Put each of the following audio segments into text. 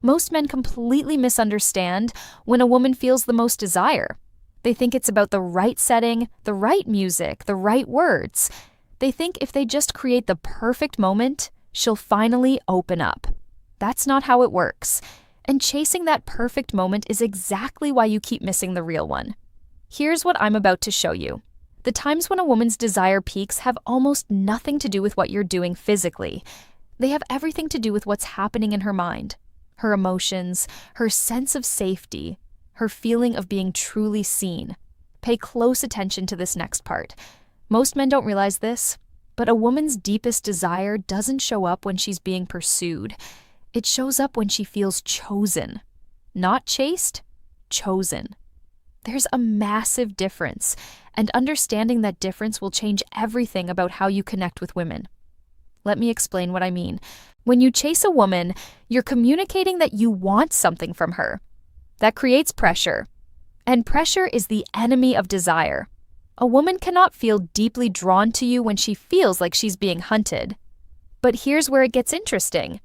Most men completely misunderstand when a woman feels the most desire. They think it's about the right setting, the right music, the right words. They think if they just create the perfect moment, she'll finally open up. That's not how it works. And chasing that perfect moment is exactly why you keep missing the real one. Here's what I'm about to show you. The times when a woman's desire peaks have almost nothing to do with what you're doing physically. They have everything to do with what's happening in her mind, her emotions, her sense of safety, her feeling of being truly seen. Pay close attention to this next part. Most men don't realize this, but a woman's deepest desire doesn't show up when she's being pursued. It shows up when she feels chosen. Not chased, chosen. There's a massive difference, and understanding that difference will change everything about how you connect with women. Let me explain what I mean. When you chase a woman, you're communicating that you want something from her. That creates pressure. And pressure is the enemy of desire. A woman cannot feel deeply drawn to you when she feels like she's being hunted. But here's where it gets interesting.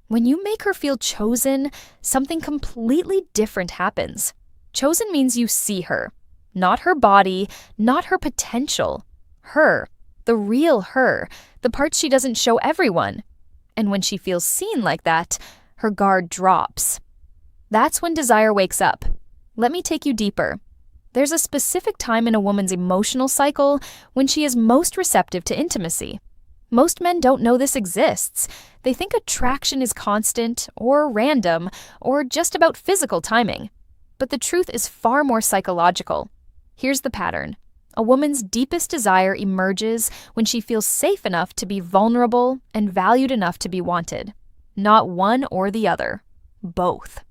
When you make her feel chosen, something completely different happens. Chosen means you see her. Not her body, not her potential. Her, the real her, the parts she doesn't show everyone. And when she feels seen like that, her guard drops. That's when desire wakes up. Let me take you deeper. There's a specific time in a woman's emotional cycle when she is most receptive to intimacy. Most men don't know this exists. They think attraction is constant, or random, or just about physical timing. But the truth is far more psychological. Here's the pattern. A woman's deepest desire emerges when she feels safe enough to be vulnerable and valued enough to be wanted. Not one or the other. Both.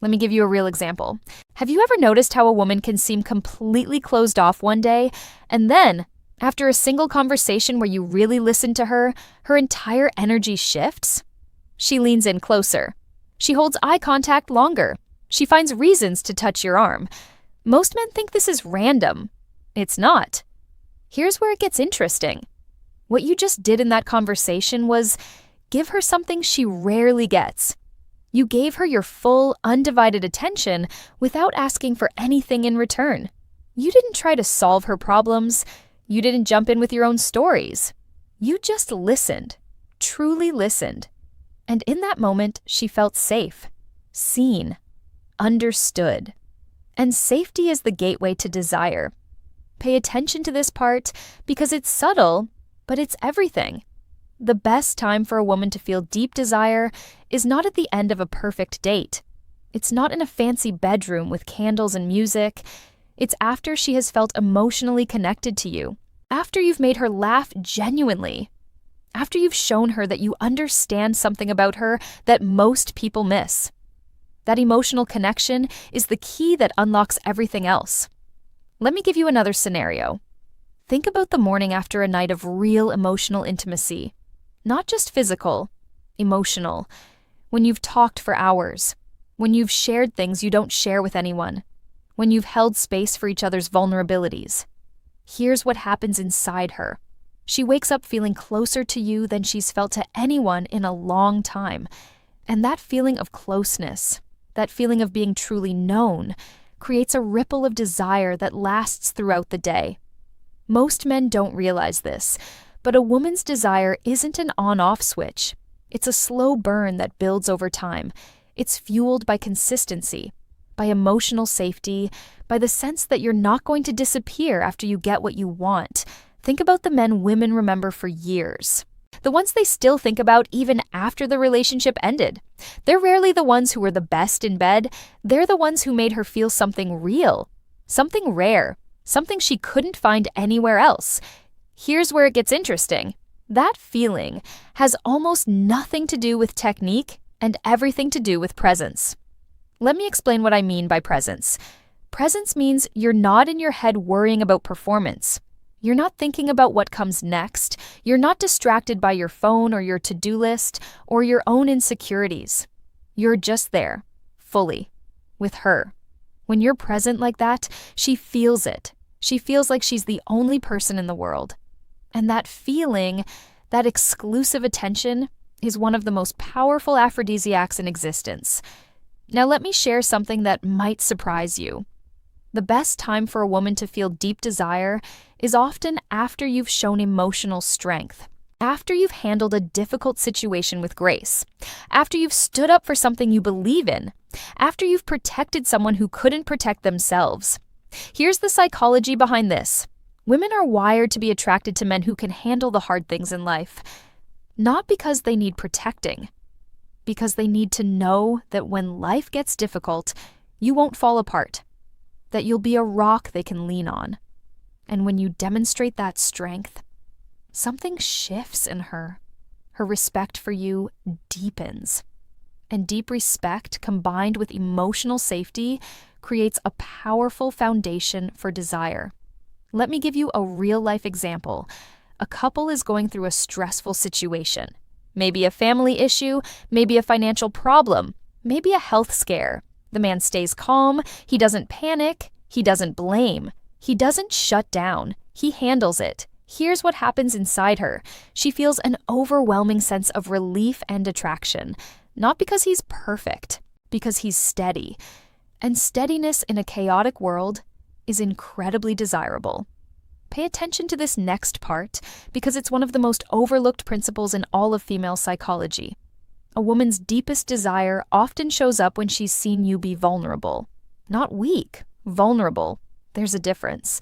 Let me give you a real example. Have you ever noticed how a woman can seem completely closed off one day, and then, after a single conversation where you really listen to her, her entire energy shifts? She leans in closer. She holds eye contact longer. She finds reasons to touch your arm. Most men think this is random. It's not. Here's where it gets interesting. What you just did in that conversation was give her something she rarely gets. You gave her your full, undivided attention without asking for anything in return. You didn't try to solve her problems. You didn't jump in with your own stories. You just listened, truly listened. And in that moment, she felt safe, seen, understood. And safety is the gateway to desire. Pay attention to this part because it's subtle, but it's everything. The best time for a woman to feel deep desire is not at the end of a perfect date. It's not in a fancy bedroom with candles and music. It's after she has felt emotionally connected to you, after you've made her laugh genuinely, after you've shown her that you understand something about her that most people miss. That emotional connection is the key that unlocks everything else. Let me give you another scenario. Think about the morning after a night of real emotional intimacy. Not just physical, emotional. When you've talked for hours. When you've shared things you don't share with anyone. When you've held space for each other's vulnerabilities. Here's what happens inside her. She wakes up feeling closer to you than she's felt to anyone in a long time. And that feeling of closeness, that feeling of being truly known, creates a ripple of desire that lasts throughout the day. Most men don't realize this, but a woman's desire isn't an on-off switch. It's a slow burn that builds over time. It's fueled by consistency, by emotional safety, by the sense that you're not going to disappear after you get what you want. Think about the men women remember for years. The ones they still think about even after the relationship ended. They're rarely the ones who were the best in bed. They're the ones who made her feel something real, something rare, something she couldn't find anywhere else. Here's where it gets interesting. That feeling has almost nothing to do with technique and everything to do with presence. Let me explain what I mean by presence. Presence means you're not in your head worrying about performance. You're not thinking about what comes next. You're not distracted by your phone or your to-do list or your own insecurities. You're just there, fully, with her. When you're present like that, she feels it. She feels like she's the only person in the world. And that feeling, that exclusive attention, is one of the most powerful aphrodisiacs in existence. Now let me share something that might surprise you. The best time for a woman to feel deep desire is often after you've shown emotional strength, after you've handled a difficult situation with grace, after you've stood up for something you believe in, after you've protected someone who couldn't protect themselves. Here's the psychology behind this. Women are wired to be attracted to men who can handle the hard things in life, not because they need protecting, because they need to know that when life gets difficult, you won't fall apart, that you'll be a rock they can lean on. And when you demonstrate that strength, something shifts in her. Her respect for you deepens. And deep respect combined with emotional safety creates a powerful foundation for desire. Let me give you a real-life example. A couple is going through a stressful situation. Maybe a family issue, maybe a financial problem, maybe a health scare. The man stays calm, he doesn't panic, he doesn't blame, he doesn't shut down, he handles it. Here's what happens inside her. She feels an overwhelming sense of relief and attraction, not because he's perfect, because he's steady. And steadiness in a chaotic world is incredibly desirable. Pay attention to this next part because it's one of the most overlooked principles in all of female psychology. A woman's deepest desire often shows up when she's seen you be vulnerable. Not weak, vulnerable. There's a difference.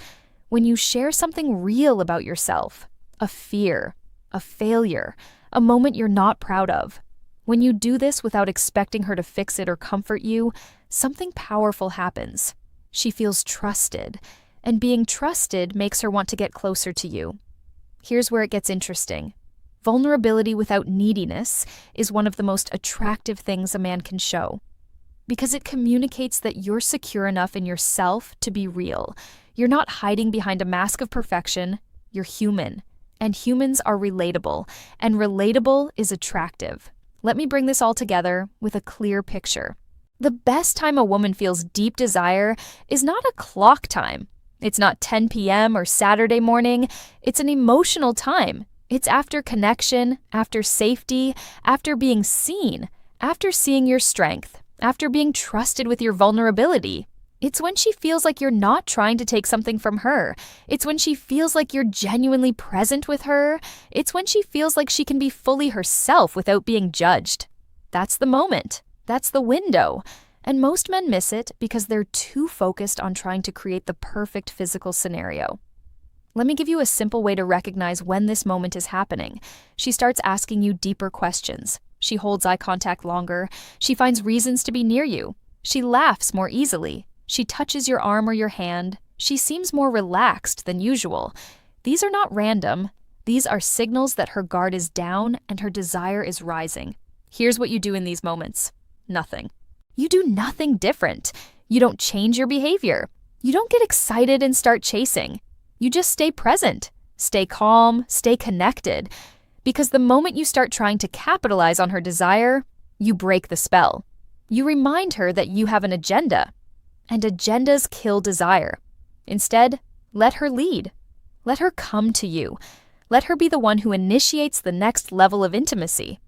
When you share something real about yourself, a fear, a failure, a moment you're not proud of. When you do this without expecting her to fix it or comfort you, something powerful happens. She feels trusted, and being trusted makes her want to get closer to you. Here's where it gets interesting. Vulnerability without neediness is one of the most attractive things a man can show, because it communicates that you're secure enough in yourself to be real. You're not hiding behind a mask of perfection, you're human, and humans are relatable, and relatable is attractive. Let me bring this all together with a clear picture. The best time a woman feels deep desire is not a clock time. It's not 10 p.m. or Saturday morning. It's an emotional time. It's after connection, after safety, after being seen, after seeing your strength, after being trusted with your vulnerability. It's when she feels like you're not trying to take something from her. It's when she feels like you're genuinely present with her. It's when she feels like she can be fully herself without being judged. That's the moment. That's the window. And most men miss it because they're too focused on trying to create the perfect physical scenario. Let me give you a simple way to recognize when this moment is happening. She starts asking you deeper questions. She holds eye contact longer. She finds reasons to be near you. She laughs more easily. She touches your arm or your hand. She seems more relaxed than usual. These are not random. These are signals that her guard is down and her desire is rising. Here's what you do in these moments. Nothing. You do nothing different. You don't change your behavior. You don't get excited and start chasing. You just stay present, stay calm, stay connected. Because the moment you start trying to capitalize on her desire, you break the spell. You remind her that you have an agenda. And agendas kill desire. Instead, let her lead. Let her come to you. Let her be the one who initiates the next level of intimacy.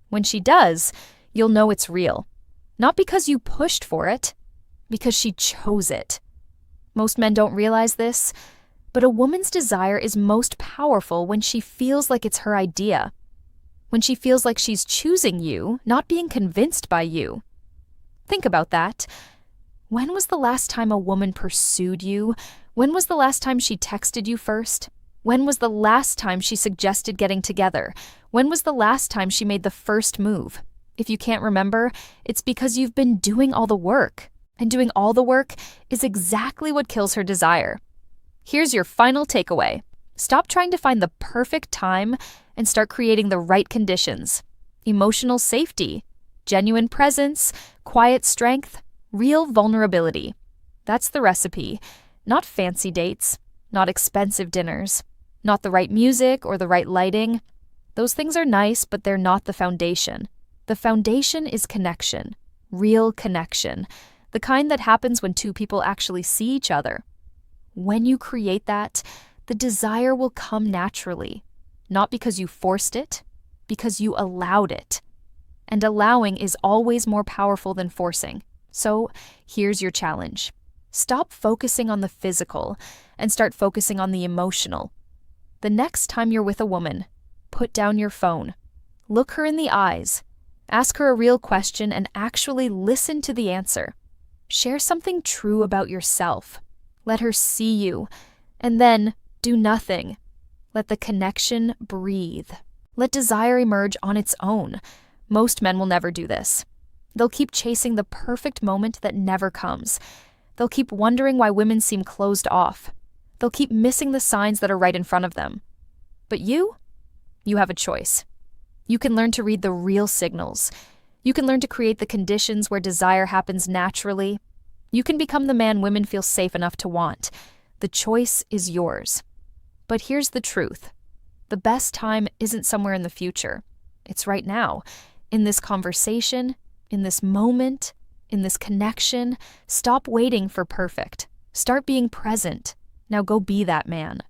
When she does, you'll know it's real. Not because you pushed for it, because she chose it. Most men don't realize this, but a woman's desire is most powerful when she feels like it's her idea. When she feels like she's choosing you, not being convinced by you. Think about that. When was the last time a woman pursued you? When was the last time she texted you first? When was the last time she suggested getting together? When was the last time she made the first move? If you can't remember, it's because you've been doing all the work. And doing all the work is exactly what kills her desire. Here's your final takeaway. Stop trying to find the perfect time and start creating the right conditions. Emotional safety, genuine presence, quiet strength, real vulnerability. That's the recipe. Not fancy dates, not expensive dinners, not the right music or the right lighting. Those things are nice, but they're not the foundation. The foundation is connection, real connection, the kind that happens when two people actually see each other. When you create that, the desire will come naturally, not because you forced it, because you allowed it. And allowing is always more powerful than forcing. So here's your challenge. Stop focusing on the physical and start focusing on the emotional. The next time you're with a woman, put down your phone. Look her in the eyes. Ask her a real question and actually listen to the answer. Share something true about yourself. Let her see you. And then do nothing. Let the connection breathe. Let desire emerge on its own. Most men will never do this. They'll keep chasing the perfect moment that never comes. They'll keep wondering why women seem closed off. They'll keep missing the signs that are right in front of them. But you have a choice. You can learn to read the real signals. You can learn to create the conditions where desire happens naturally. You can become the man women feel safe enough to want. The choice is yours. But here's the truth. The best time isn't somewhere in the future. It's right now. In this conversation, in this moment, in this connection. Stop waiting for perfect. Start being present. Now go be that man.